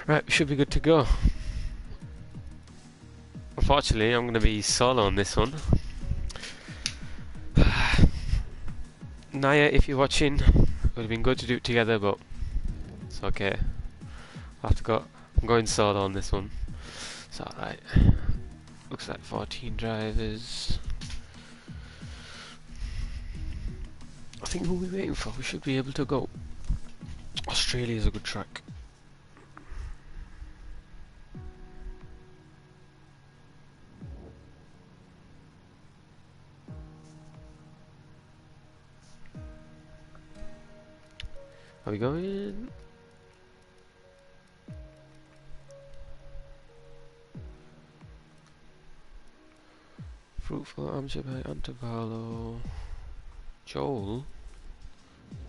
Right, we should be good to go. Unfortunately, I'm going to be solo on this one. Naya, if you're watching, it would have been good to do it together, but it's okay. I have to go. I'm going solo on this one. It's alright. Looks like 14 drivers. I think who we're waiting for, we should be able to go. Australia's a good track. Are we going? Fruitful, Amjad, Antavalo, Joel,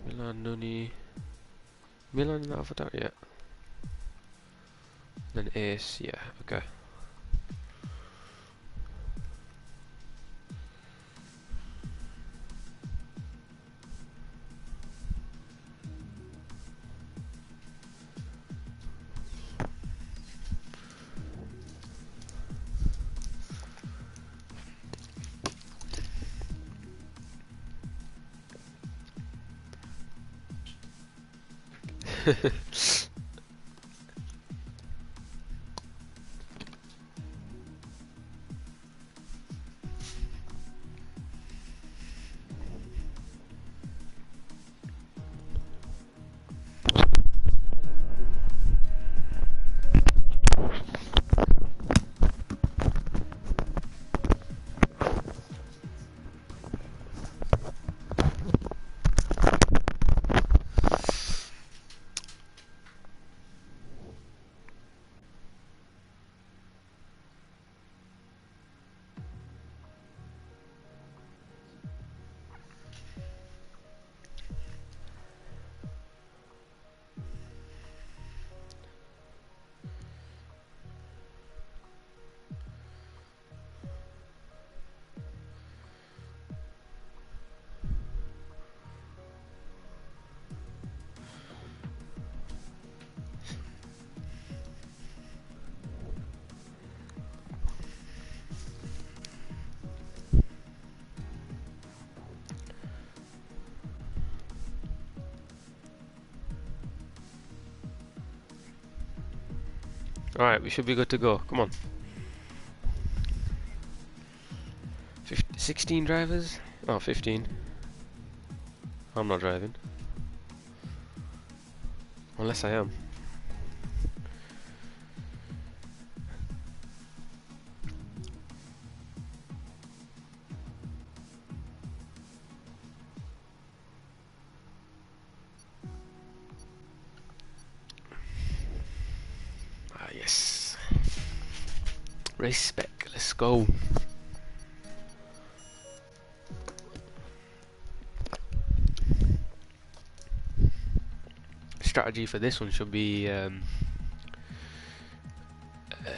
Milan, Nuni, Milan in that avatar yet? Then Ace, yeah, okay. Alright, we should be good to go. Come on. 16 drivers? Oh, 15. I'm not driving. Unless I am. Ah, yes. Race Spec, let's go. Strategy for this one should be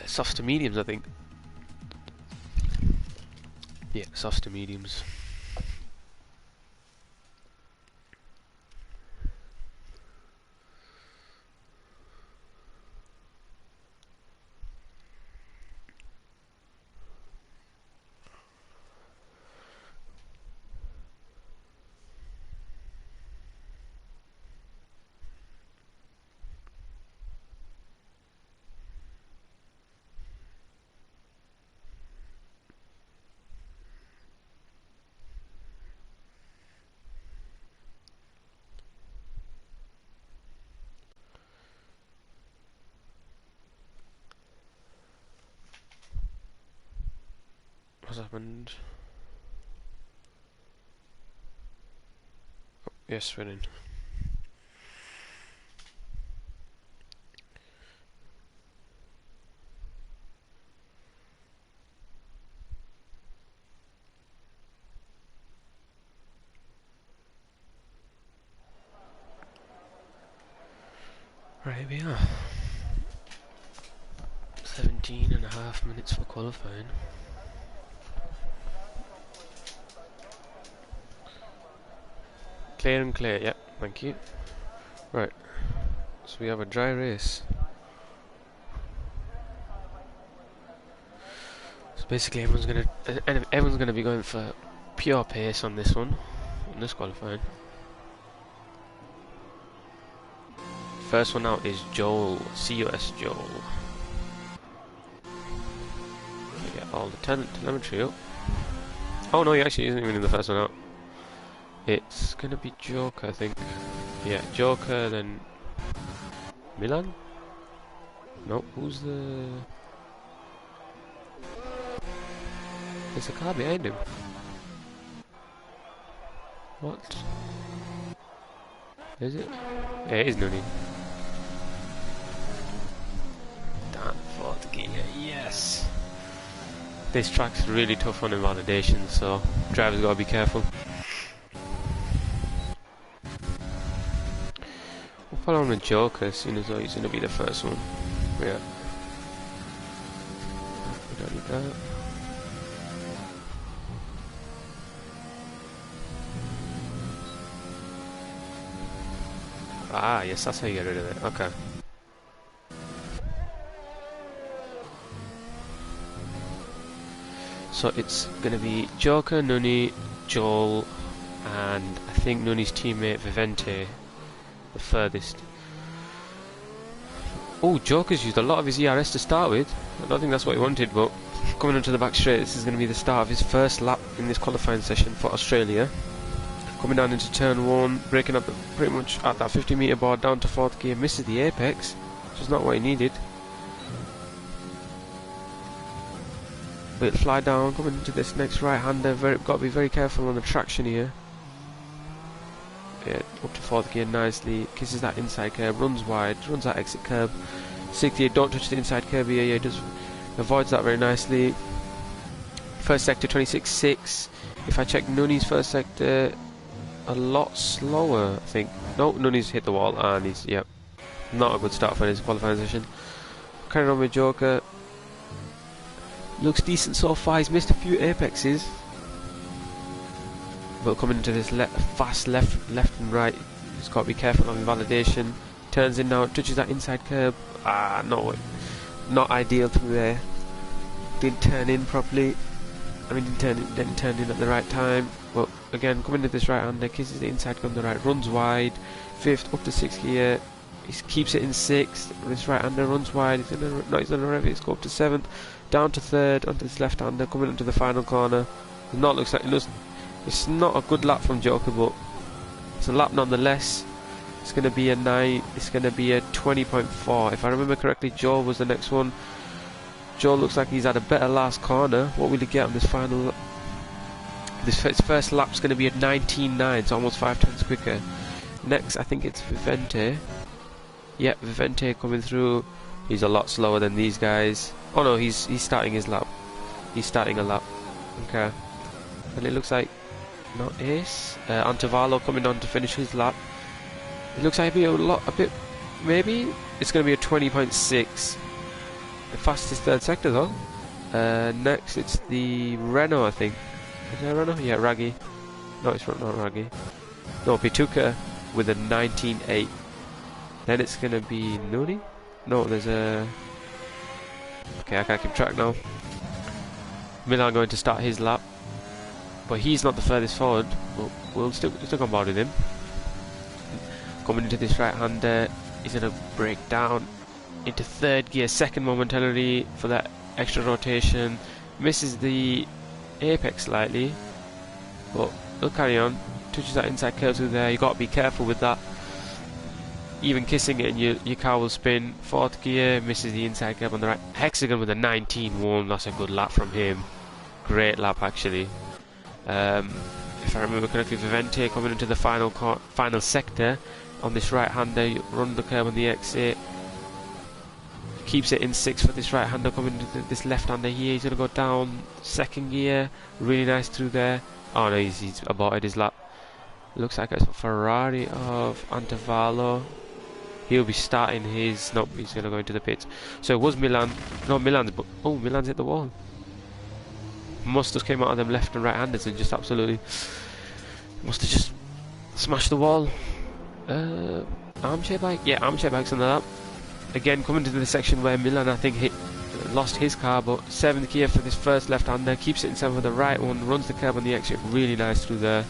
softs to mediums, I think. Yeah, softs to mediums. What's happened? Oh, yes, we're in. Right, we are. 17.5 minutes for qualifying. Clear and clear, yep, thank you. Right, so we have a dry race basically everyone's gonna be going for pure pace on this one, on this qualifying. First one out is Joel, CUS Joel. Get all the telemetry up. Oh no, he actually isn't even in the first one out. It's gonna be Joker, I think. Yeah, Joker, then Milan? No, who's the... There's a car behind him. What? Is it? Yeah, it is Nuni. Damn, fourth gear, yes! This track's really tough on invalidation, so drivers gotta be careful. We'll follow on the Joker, seeing as though he's gonna be the first one. Yeah. We don't need that. Ah, yes, that's how you get rid of it. Okay. So it's gonna be Joker, Nuni, Joel, and I think Nuni's teammate Vivente, the furthest. Oh, Joker's used a lot of his ERS to start with. I don't think that's what he wanted, but coming onto the back straight, this is going to be the start of his first lap in this qualifying session for Australia. Coming down into turn 1, breaking up pretty much at that 50-metre board down to 4th gear, misses the apex, which is not what he needed. But it'll fly down, coming into this next right-hander, got to be very careful on the traction here. Yeah, up to 4th gear nicely, kisses that inside curb, runs wide, runs that exit curb. 6th gear, don't touch the inside curb here, yeah, just avoids that very nicely. First sector 26.6. If I check Nuni's first sector, a lot slower, I think. No, Nuni's hit the wall and he's, yep, not a good start for his qualifying session. Carrying on with Joker. Looks decent so far, he's missed a few apexes. But coming into this fast left and right, he's got to be careful on invalidation. Turns in now, touches that inside curb. Ah, no, not ideal through there. Didn't turn in properly. I mean, didn't turn in at the right time. But again, coming into this right-hander, kisses the inside curb on the right, runs wide. 5th up to 6th gear. He keeps it in 6th. This right-hander runs wide. He's gonna rev it. He's go up to 7th, down to 3rd onto this left-hander, coming into the final corner. It's not a good lap from Joker, but it's a lap nonetheless. It's going to be a 9. It's going to be a 20.4. If I remember correctly, Joel was the next one. Joel looks like he's had a better last corner. What will he get on this final? This first lap's going to be a 19.9, so almost 5 tenths quicker. Next, I think it's Vivente. Yep, Vivente coming through. He's a lot slower than these guys. Oh no, he's starting his lap. He's starting a lap. Okay, and it looks like not Ace. Antavalo coming on to finish his lap. It looks like it'll be a bit. Maybe it's going to be a 20.6. The fastest third sector though. Next, it's the Renault, I think. Is that Renault? Yeah, Raggy. No, it's not Raggy. No, Pituca with a 19.8. Then it's going to be Nuni. No, there's a. Okay, I can't keep track now. Milan going to start his lap, but he's not the furthest forward. But we'll still go on board with him. Coming into this right-hander, he's going to break down into 3rd gear, 2nd momentarily for that extra rotation. Misses the apex slightly, but he'll carry on. Touches that inside curve through there. You got to be careful with that. Even kissing it and your car will spin. 4th gear, misses the inside curve on the right. Hexagon with a 19.1. That's a good lap from him. Great lap actually. If I remember correctly, Vivente coming into the final sector on this right-hander. You run the curve on the exit. Keeps it in 6th for this right-hander. Coming into this left-hander here. He's going to go down 2nd gear. Really nice through there. Oh no, he's aborted his lap. Looks like it's a Ferrari of Antavalo. He'll be starting his. Nope, he's going to go into the pits. So it was Milan. No, Milan's. Oh, Milan's hit the wall. Must have came out of them left and right-handers and just absolutely. Must have just smashed the wall. Armchair bike? Yeah, armchair bikes on that. Again, coming to the section where Milan, I think, hit lost his car, but 7th gear for this first left-hander, keeps it in 7th for the right one, runs the curb on the exit, really nice through there.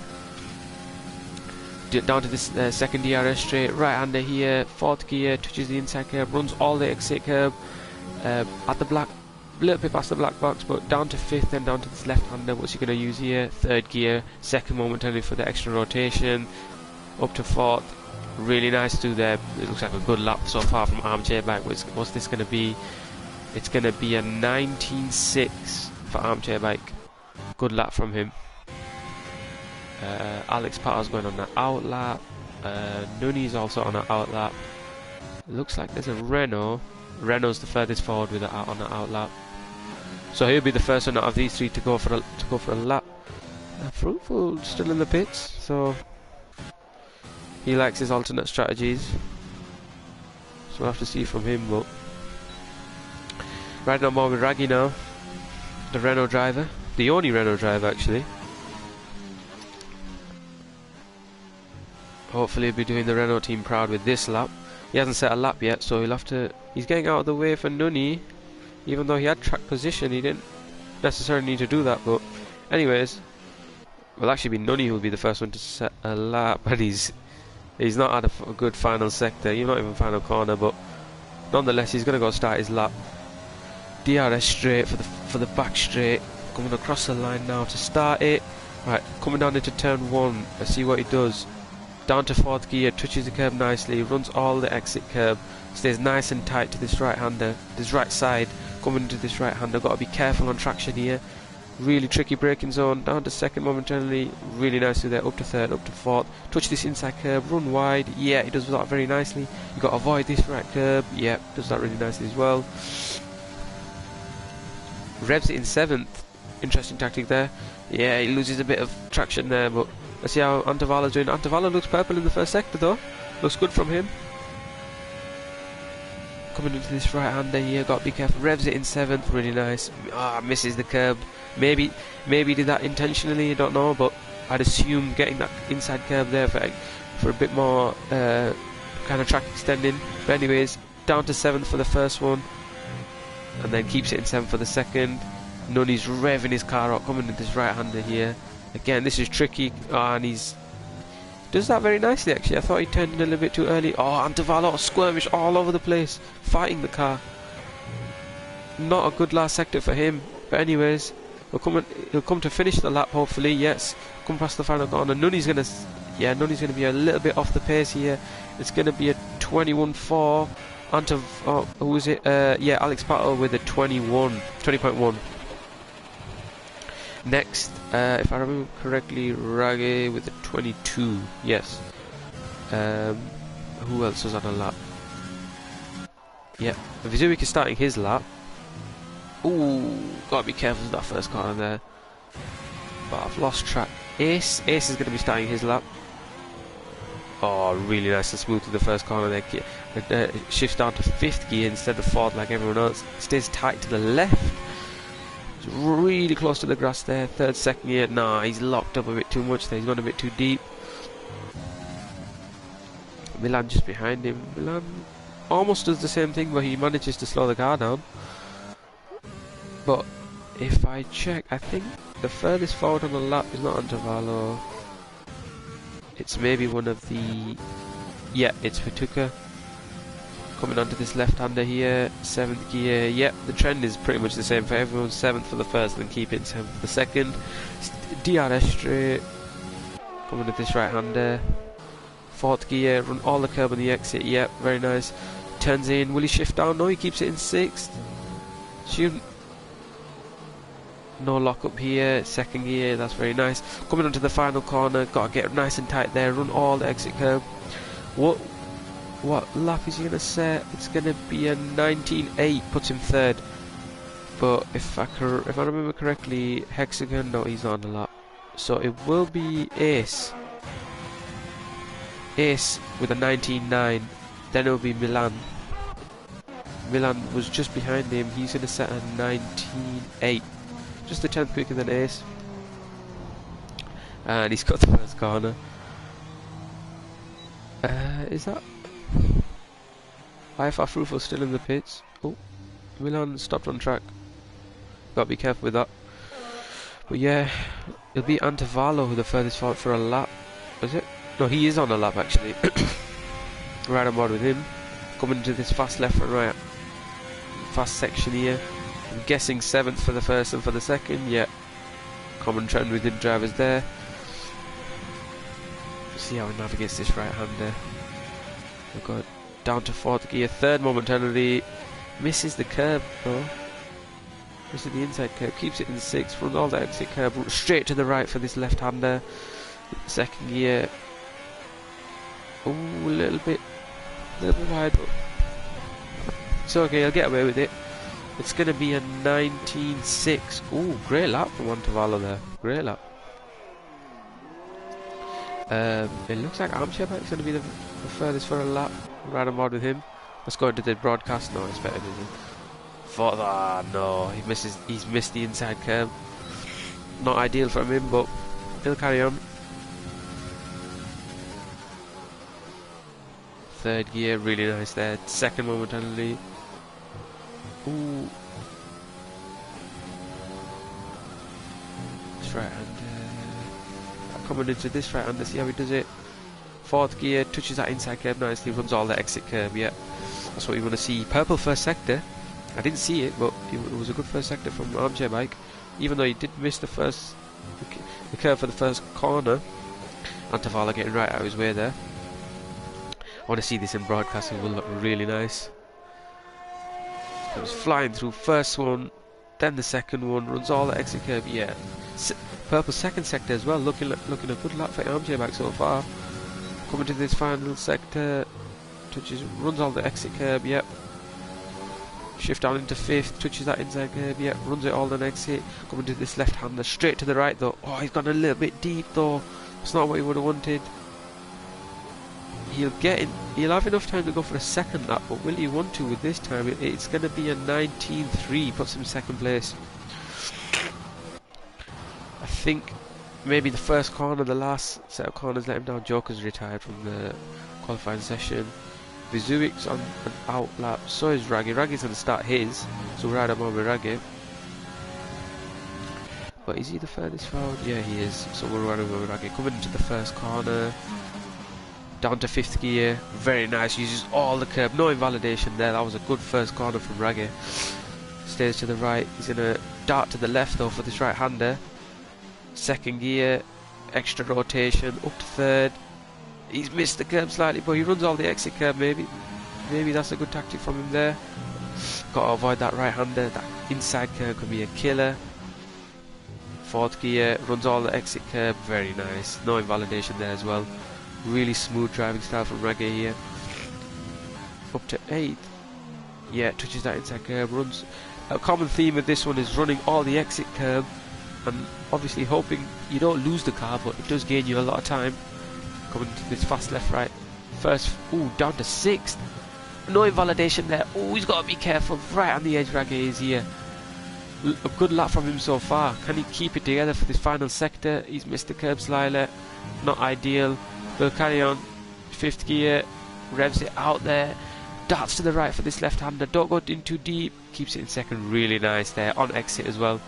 Down to this second DRS straight, right-hander here, 4th gear, touches the inside curb, runs all the exit curb, at the black, a little bit past the black box, but down to 5th, then down to this left-hander. What's he going to use here? 3rd gear, 2nd momentarily for the extra rotation, up to 4th. Really nice through there. It looks like a good lap so far from Armchair Bike. What's this going to be? It's going to be a 19.6 for Armchair Bike. Good lap from him. Alex Patter's going on the out lap. Nuni's also on an out lap. It looks like there's a Renault. Renault's the furthest forward with on the out lap. So he'll be the first one out of these three to go for a lap. Fruitful still in the pits, so he likes his alternate strategies. So we'll have to see from him. But riding on more with Raggy now, the Renault driver, the only Renault driver actually. Hopefully he'll be doing the Renault team proud with this lap. He hasn't set a lap yet, so he'll have to. He's getting out of the way for Nuni. Even though he had track position, he didn't necessarily need to do that. But anyways, will actually be Nuni who will be the first one to set a lap, and he's not had a good final sector. He's not even final corner, but nonetheless he's going to go start his lap. DRS straight for the back straight, coming across the line now to start it. Right, coming down into turn 1. Let's see what he does. Down to 4th gear, touches the curb nicely, runs all the exit curb, stays nice and tight to this right-hander, this right side, coming into this right-hander. Got to be careful on traction here. Really tricky braking zone. Down to 2nd momentarily, really nicely there. Up to 3rd, up to 4th. Touch this inside curb, run wide. Yeah, he does that very nicely. You got to avoid this right curb. Yeah, does that really nicely as well. Revs it in 7th. Interesting tactic there. Yeah, he loses a bit of traction there, but let's see how Antavala's doing. Antavala looks purple in the first sector though. Looks good from him. Coming into this right-hander here, got to be careful. Revs it in 7th, really nice. Misses the curb. Maybe did that intentionally, I don't know, but I'd assume getting that inside curb there for a bit more kind of track extending. But anyways, down to 7th for the first one, and then keeps it in 7th for the second. Nuni's revving his car up, coming into this right-hander here. Again, this is tricky, and he's does that very nicely actually. I thought he turned in a little bit too early. Oh, Antavalo squirmish all over the place, fighting the car. Not a good last sector for him. But anyways, he'll come to finish the lap hopefully. Yes, come past the final corner. Nuni's gonna be a little bit off the pace here. It's gonna be a 21.4. Who is it? Yeah, Alex Patel with a 20.1. Next, if I remember correctly, Raggy with a 22. Yes. Who else was on a lap? Yeah, Vizuik is starting his lap. Ooh, gotta be careful with that first corner there. But I've lost track. Ace is going to be starting his lap. Oh, really nice and smooth to the first corner there. Shifts down to 5th gear instead of 4th like everyone else. Stays tight to the left. He's really close to the grass there. 3rd, 2nd gear. Nah, he's locked up a bit too much there. He's gone a bit too deep. Milan just behind him. Milan almost does the same thing, but he manages to slow the car down. But if I check, I think the furthest forward on the lap is not Antavalo. It's maybe one of the... Yeah, it's Vituka. Coming onto this left-hander here, 7th gear. Yep, the trend is pretty much the same for everyone. 7th for the first, then keep it 7th for the second. DRS straight. Coming to this right-hander. 4th gear, run all the curb on the exit. Yep, very nice. Turns in. Will he shift down? No, he keeps it in 6th. No lock up here. 2nd gear, that's very nice. Coming onto the final corner, gotta get nice and tight there. Run all the exit curb. What lap is he going to set? It's going to be a 19.8, puts him 3rd. But if I remember correctly, Hexagon, no, he's not on the lap. So it will be Ace. Ace with a 19.9. Then it will be Milan. Milan was just behind him. He's going to set a 19.8. Just a 10th quicker than Ace. And he's got the first corner. Is that... IFR Fruitful still in the pits. Oh, Milan stopped on track. Gotta be careful with that. But yeah, it'll be Antivallo the furthest forward for a lap. Is it? No, he is on a lap actually. Right on board with him. Coming into this fast left and right. Fast section here. I'm guessing 7th for the first and for the second. Yeah. Common trend with the drivers there. See how he navigates this right hander. We've got down to 4th gear. 3rd momentarily. Misses the curb though. Misses the inside curb. Keeps it in 6th. Runs all the exit curb. Straight to the right for this left hander. 2nd gear. Ooh, a little bit wide, but it's okay. I'll get away with it. It's going to be a 19.6. Ooh, great lap from Montevallo there. Great lap. It looks like Armchair Bike's going to be the furthest for a lap. Right on board with him. Let's go into the broadcast. No, it's better than him. No, he's missed the inside curb. Not ideal for him, but he'll carry on. 3rd gear, really nice there. 2nd momentarily. Ooh. This right hander. Coming into this right hander, see how he does it. 4th gear, touches that inside curb nicely, runs all the exit curb, yeah. That's what you want to see. Purple first sector. I didn't see it, but it was a good first sector from Armchair Bike. Even though he did miss the curve for the first corner. Antivallo getting right out of his way there. I want to see this in broadcast. It will look really nice. He was flying through first one, then the second one, runs all the exit curb. Yeah, purple 2nd sector as well. Looking a good lap for Armchair Bike so far. Coming to this final sector, runs all the exit curb. Yep. Shift down into 5th, touches that inside curb. Yep. Runs it all on exit. Coming to this left hander, straight to the right though. Oh, he's gone a little bit deep though. It's not what he would have wanted. He'll have enough time to go for a 2nd lap, but will he want to with this time? It's going to be a 19.3, puts him 2nd place. I think maybe the first corner, the last set of corners let him down. Joker's retired from the qualifying session. Vizuik's on an out lap, so is Raggy. Raggy's going to start his, so right up on with Raggy. But is he the furthest forward? Yeah, he is, so we're running with Raggy. Coming into the first corner. Down to 5th gear, very nice, uses all the curb, no invalidation there. That was a good first corner from Raggy. Stays to the right, he's going to dart to the left though for this right hander. 2nd gear, extra rotation, up to 3rd. He's missed the curb slightly, but he runs all the exit curb maybe. Maybe that's a good tactic from him there. Got to avoid that right hander, that inside curb could be a killer. 4th gear, runs all the exit curb, very nice, no invalidation there as well. Really smooth driving style from Raggy here. Up to 8th. Yeah, touches that inside curb, runs. A common theme with this one is running all the exit curb and obviously hoping you don't lose the car, but it does gain you a lot of time. Coming to this fast left right. First, ooh, down to 6th. No invalidation there. Oh, he's got to be careful. Right on the edge, Raggy is here. A good lap from him so far. Can he keep it together for this final sector? He's missed the curb slider. Not ideal. Will carry on. 5th gear. Revs it out there. Darts to the right for this left hander. Don't go in too deep. Keeps it in 2nd. Really nice there. On exit as well.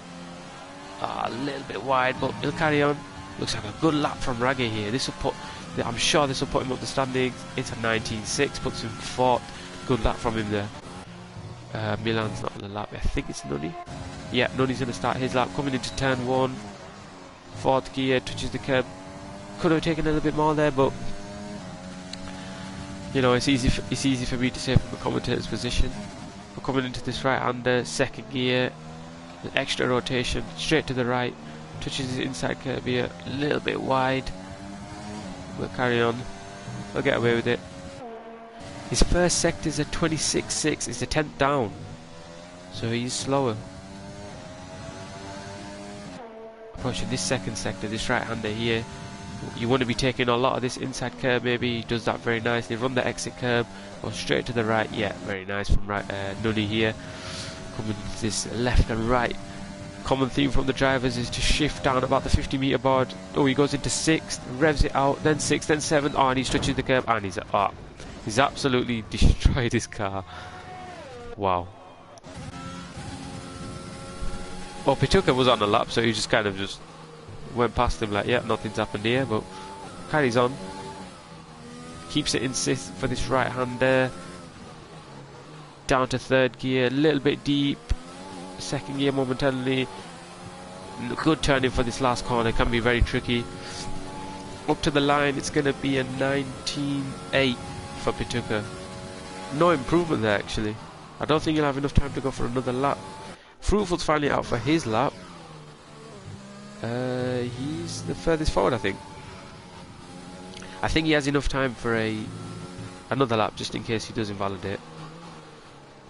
A little bit wide, but he'll carry on. Looks like a good lap from Raggy here. This will put. I'm sure this will put him up the standings. It's a 19.6. Puts him 4th. Good lap from him there. Milan's not on the lap. I think it's Nunny. Yeah, Nunny's going to start his lap. Coming into turn 1. 4th gear. Touches the curb. Could have taken a little bit more there, but you know, it's easy for me to say from the commentator's position. We're coming into this right hander, 2nd gear, extra rotation, straight to the right, touches his inside curb here, a little bit wide. We'll carry on. We'll get away with it. His first sector's a 26.6. It's the 10th down, so he's slower. Approaching this 2nd sector, this right hander here. You want to be taking a lot of this inside curb. Maybe he does that very nicely. Run the exit curb, go straight to the right. Yeah, very nice from Nunny here. Coming to this left and right. Common theme from the drivers is to shift down about the 50-meter board. Oh, he goes into 6th, revs it out, then 6th, then 7th. Oh, and he touches the curb, and he's absolutely destroyed his car. Wow. Well, Pituca was on the lap, so he just kind of just went past him like, yeah, nothing's happened here, but carries on. Keeps it in sixth for this right-hander. Down to third gear, a little bit deep. Second gear momentarily. Good turning for this last corner, can be very tricky. Up to the line, it's going to be a 19.8 for Pituca. No improvement there, actually. I don't think he'll have enough time to go for another lap. Fruitful's finally out for his lap. He's the furthest forward, I think. I think he has enough time for another lap, just in case he does invalidate.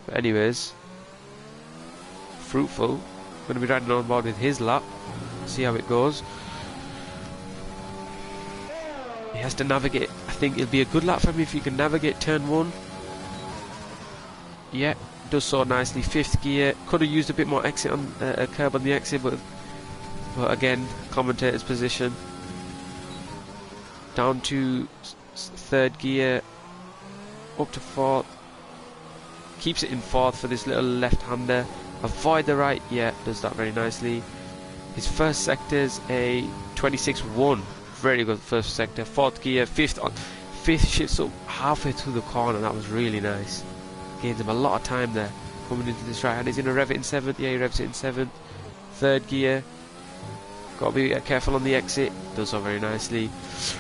But anyways, Fruitful going to be riding on board with his lap. See how it goes. He has to navigate. I think it'll be a good lap for him if he can navigate turn 1. Yeah, does so nicely. Fifth gear. Could have used a bit more exit on a curb on the exit, but again, commentator's position. Down to third gear. Up to fourth. Keeps it in fourth for this little left-hander. Avoid the right. Yeah, does that very nicely. His first sector's a 26.1. Very good first sector. Fourth gear. Fifth shifts up halfway through the corner. That was really nice. Gains him a lot of time there. Coming into this right hand. He's going to rev it in 7th. Yeah, he revs it in 7th. Third gear. Got to be careful on the exit. Does so very nicely.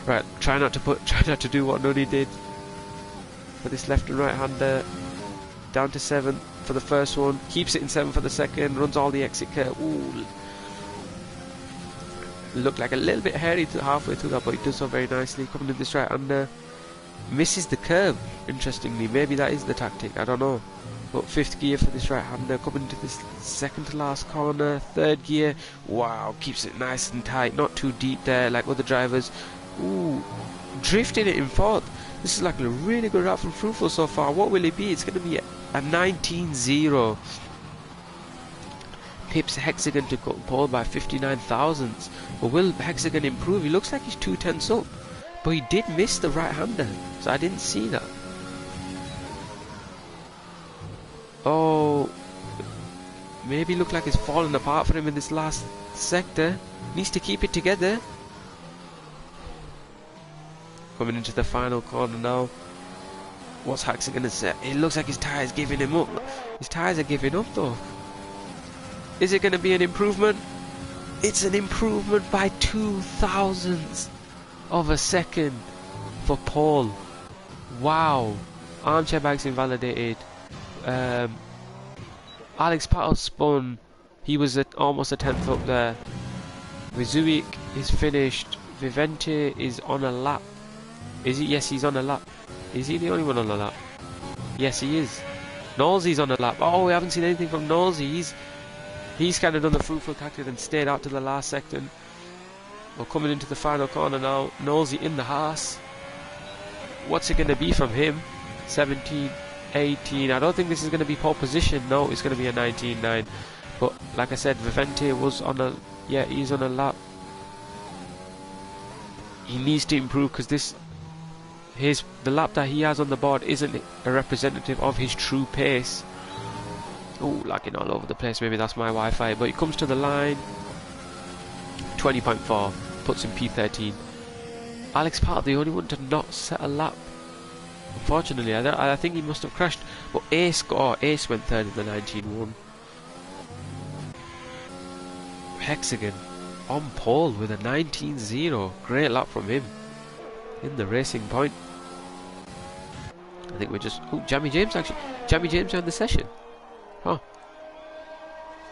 Right, try not to do what Nunny did for this left and right hander. Down to 7th for the first one. Keeps it in 7th for the second. Runs all the exit curve. Ooh. Looked like a little bit hairy halfway through that, but he does so very nicely. Coming in this right hander. Misses the curb, interestingly. Maybe that is the tactic, I don't know. But 5th gear for this right hander. Coming into this second to last corner. 3rd gear. Wow, keeps it nice and tight. Not too deep there like other drivers. Ooh, drifting it in 4th. This is like a really good route from Fruitful so far. What will it be? It's going to be a 19.0. Pips Hexagon to pole by 59 thousandths. But will Hexagon improve? He looks like he's 2/10 up. But he did miss the right-hander, so I didn't see that. Oh, maybe look like it's falling apart for him in this last sector. Needs to keep it together. Coming into the final corner now. What's Hexagon going to say? It looks like his tyres giving him up. His tyres are giving up though. Is it going to be an improvement? It's an improvement by 2 thousandths of a second for Paul. Wow. Armchair bag's invalidated. Alex Patel spun. He was almost a 10th up there. Vizuik is finished. Vivente is on a lap. Is he? Yes, he's on a lap. Is he the only one on a lap? Yes, he is. Nolsey's on a lap. Oh, we haven't seen anything from Nolsey. He's kind of done the Fruitful tactic and stayed out to the last second. We're coming into the final corner now. Nosey in the Haas. What's it going to be from him? 17, 18. I don't think this is going to be pole position. No, it's going to be a 19.9. But like I said, Vivente was on a... Yeah, he's on a lap. He needs to improve because the lap that he has on the board isn't a representative of his true pace. Oh, lagging all over the place. Maybe that's my Wi-Fi. But he comes to the line. 20.4 puts him P13. Alex Part, the only one to not set a lap. Unfortunately, I think he must have crashed. But Ace went third in the 19.1. Hexagon on pole with a 19.0. Great lap from him in the racing point. I think we're just... Oh, Jamie James actually. Jamie James joined the session. Huh.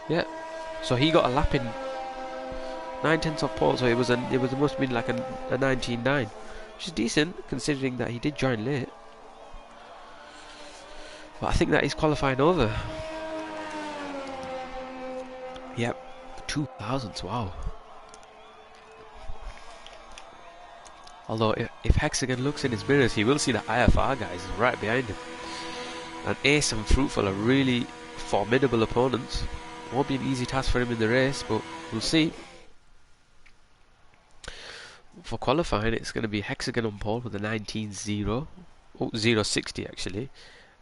Yeah. So he got a lap in 9/10 off pole, so it must have been like a 19.9, which is decent considering that he did join late. But I think that is qualifying over. Yep, 2 thousandths. Wow. Although if Hexagon looks in his mirrors, he will see that IFR guys is right behind him. And Ace and Fruitful are really formidable opponents. Won't be an easy task for him in the race, but we'll see. For qualifying, it's going to be Hexagon on pole with a 19.0. Oh, 0.60 actually.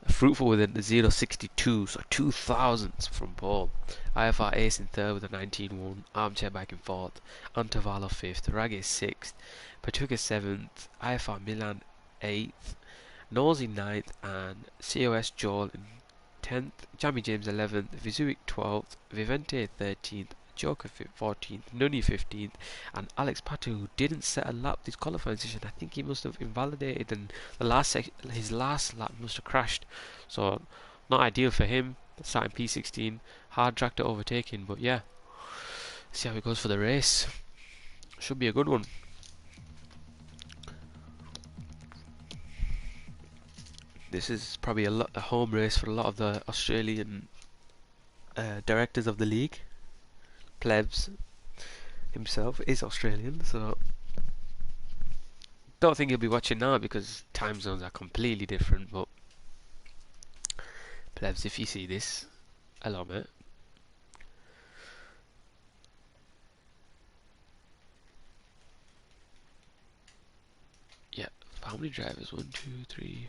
Fruitful with a 0.62, so 2,000 from Paul. IFR Ace in third with a 19.1. Armchair Bike in fourth. Antavala fifth. Ragge sixth. Patuca seventh. IFR Milan eighth. Knowles in ninth. And COS Joel in 10th. Jamie James 11th. Vizuik 12th. Vivente 13th. Joker 14th, Nunny 15th, and Alex Patu, who didn't set a lap this qualifying session. I think he must have invalidated, and his last lap must have crashed. So not ideal for him. Starting P16, hard track to overtake him. But yeah, see how it goes for the race. Should be a good one. This is probably a home race for a lot of the Australian directors of the league. Plebs himself is Australian, so don't think he'll be watching now because time zones are completely different. But Plebs, if you see this, hello mate. Yeah, how many drivers? 1, 2, 3,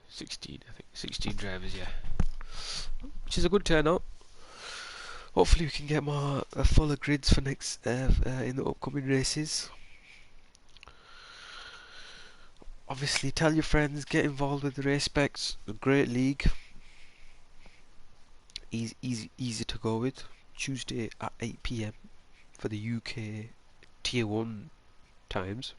16, I think 16 drivers, yeah, which is a good turnout. Hopefully we can get more fuller grids for next in the upcoming races. Obviously, tell your friends, get involved with the Race Specs. A great league, easy to go with. Tuesday at 8 PM for the UK Tier 1 times.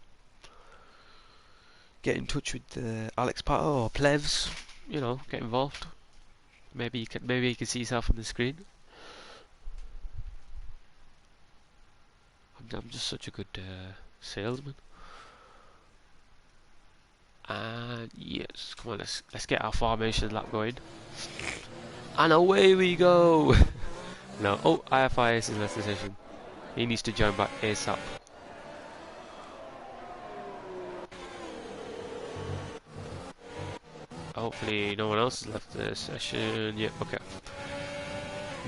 Get in touch with Alex Pato or Plevs. You know, get involved. Maybe you can see yourself on the screen. I'm just such a good salesman. And yes, come on, let's get our formation lap going. And away we go. No, oh, IFIS is left the session. He needs to join back ASAP. Hopefully no one else has left the session. Yeah, okay.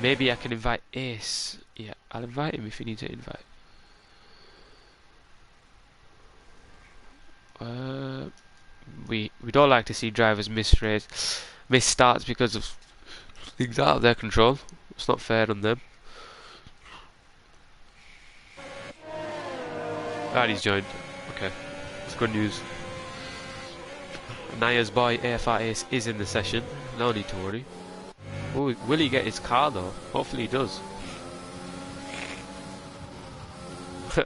Maybe I can invite Ace. Yeah, I'll invite him if you need to invite. We don't like to see drivers miss starts because of things out of their control. It's not fair on them. Ah, he's joined. Okay, it's good news. Naya's boy AFR Ace is in the session. No need to worry. Ooh, will he get his car though? Hopefully he does.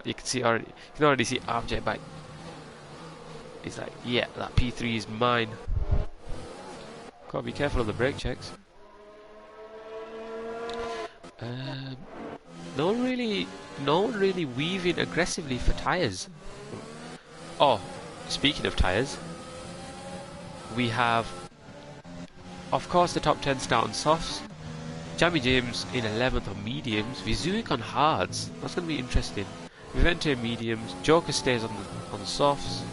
You can already see RJ Bike. He's like, yeah, that P3 is mine. Gotta be careful of the brake checks. No one really weaving aggressively for tyres. Oh, speaking of tyres, we have, of course, the top 10 start on softs. Jamie James in 11th on mediums. Vizuik on hards. That's going to be interesting. Vivente mediums. Joker stays on the softs.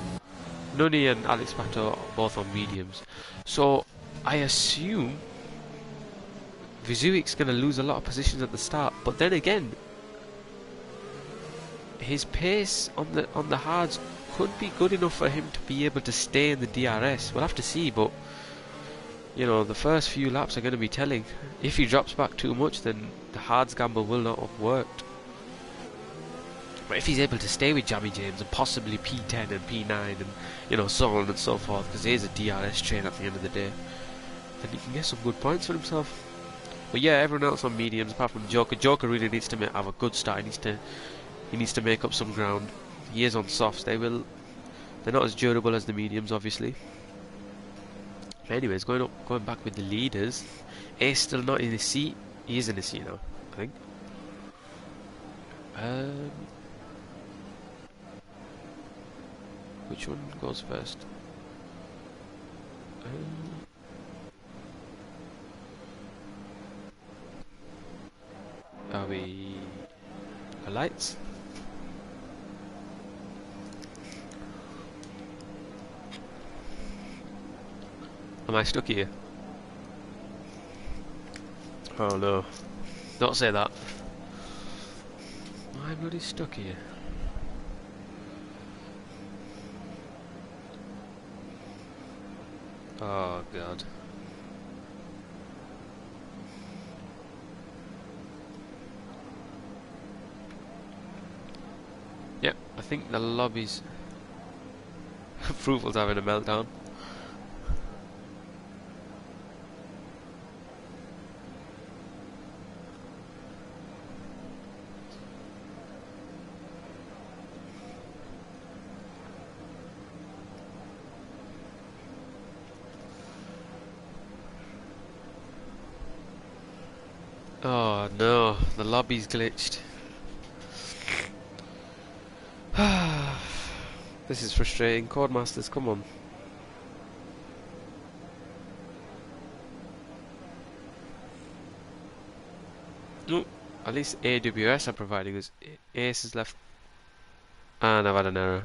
Nunny and Alex Pato both on mediums. So I assume Vizuik's going to lose a lot of positions at the start. But then again, his pace on the hards could be good enough for him to be able to stay in the DRS. We'll have to see, but you know, the first few laps are going to be telling. If he drops back too much, then the hards gamble will not have worked. But if he's able to stay with Jamie James and possibly P10 and P9 and, you know, so on and so forth, because he is a DRS train at the end of the day, then he can get some good points for himself. But yeah, everyone else on mediums apart from Joker. Joker really needs to have a good start. He needs to make up some ground. He is on softs. They're not as durable as the mediums, obviously. Anyways, going back with the leaders. Ace still not in his seat. He is in his seat now, I think. Which one goes first? Are we lights? Am I stuck here? Oh no. Don't say that. Am I bloody stuck here? Oh god. Yep, I think the lobby's approval's having a meltdown. Oh no, the lobby's glitched. This is frustrating. Codemasters, come on. No, at least AWS are providing us. Ace is left. And I've had an error.